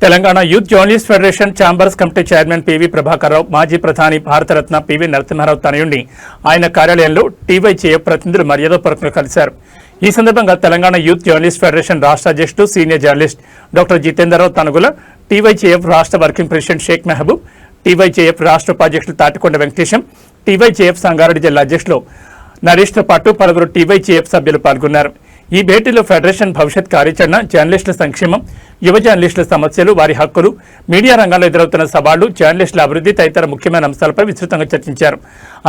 Telangana youth journalist federation chambers committee chairman PV Prabhakar Rao, మాజీ ప్రధాని Bharat Ratna PV Narasimha Rao తనయుడిని ఆయన కార్యాలయంలో టీవైచేఎఫ్ ప్రతినిధులు మర్యాదపూర్వకంగా కలిశారు. ఈ సందర్భంగా తెలంగాణ యూత్ జర్నలిస్ట్ ఫెడరేషన్ రాష్ట్ర అధ్యక్షుడు సీనియర్ జర్నలిస్ట్ డాక్టర్ జితేందర్రావు తనుగుల, టీవైచేఎఫ్ రాష్ట్ర వర్కింగ్ ప్రెసిడెంట్ షేక్ మెహబూబ్, టీవైచేఎఫ్ రాష్ట్ర ఉపాధ్యక్షులు తాటికొండ వెంకటేశం, టీవైచేఎఫ్ సంగారెడ్డి జిల్లా అధ్యక్షులు నరేష్తో పాటు పలువురు టీవైచేఎఫ్ సభ్యులు పాల్గొన్నారు. ఈ భేటీలో ఫెడరేషన్ భవిష్యత్ కార్యాచరణ, జర్నలిస్టుల సంక్షేమం, యువ జర్నలిస్టుల సమస్యలు, వారి హక్కులు, మీడియా రంగంలో ఎదురవుతున్న సవాళ్లు, జర్నలిస్టుల అభివృద్ధి తదితర ముఖ్యమైన అంశాలపై విస్తృతంగా చర్చించారు.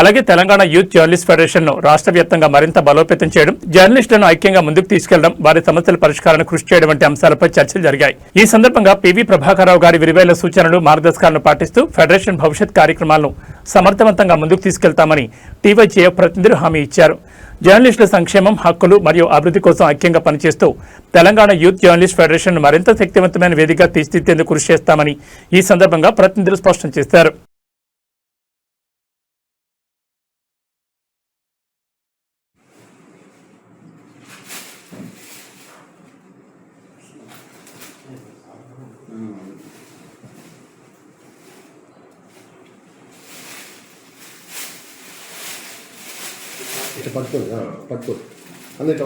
అలాగే తెలంగాణ యూత్ జర్నలిస్ట్ ఫెడరేషన్ ను రాష్ట్ర వ్యాప్తంగా మరింత బలోపేతం చేయడం, జర్నలిస్టులను ఐక్యంగా ముందుకు తీసుకెళ్లడం, వారి సమస్యల పరిష్కారానికి కృషి చేయడం వంటి అంశాలపై చర్చలు జరిగాయి. ఈ సందర్భంగా పివి ప్రభాకర్రావు గారి విలువైన సూచనలు, మార్గదర్శకాలను పాటిస్తూ ఫెడరేషన్ భవిష్యత్ కార్యక్రమాలను సమర్థవంతంగా ముందుకు తీసుకెళ్తామని టీవైచేఎఫ్ ప్రతినిధులు హామీ ఇచ్చారు. జర్నలిస్టుల సంక్షేమం, హక్కులు మరియు అభివృద్ధి కోసం ఐక్యంగా పనిచేస్తూ తెలంగాణ యూత్ జర్నలిస్ట్ ఫెడరేషన్ మరింత శక్తివంతమైన వేదికగా తీర్చిదిద్దేందుకు కృషి చేస్తామని ఈ సందర్భంగా ప్రతినిధులు స్పష్టం చేశారు. పట్టుకోండి పట్టుకోండి అందరి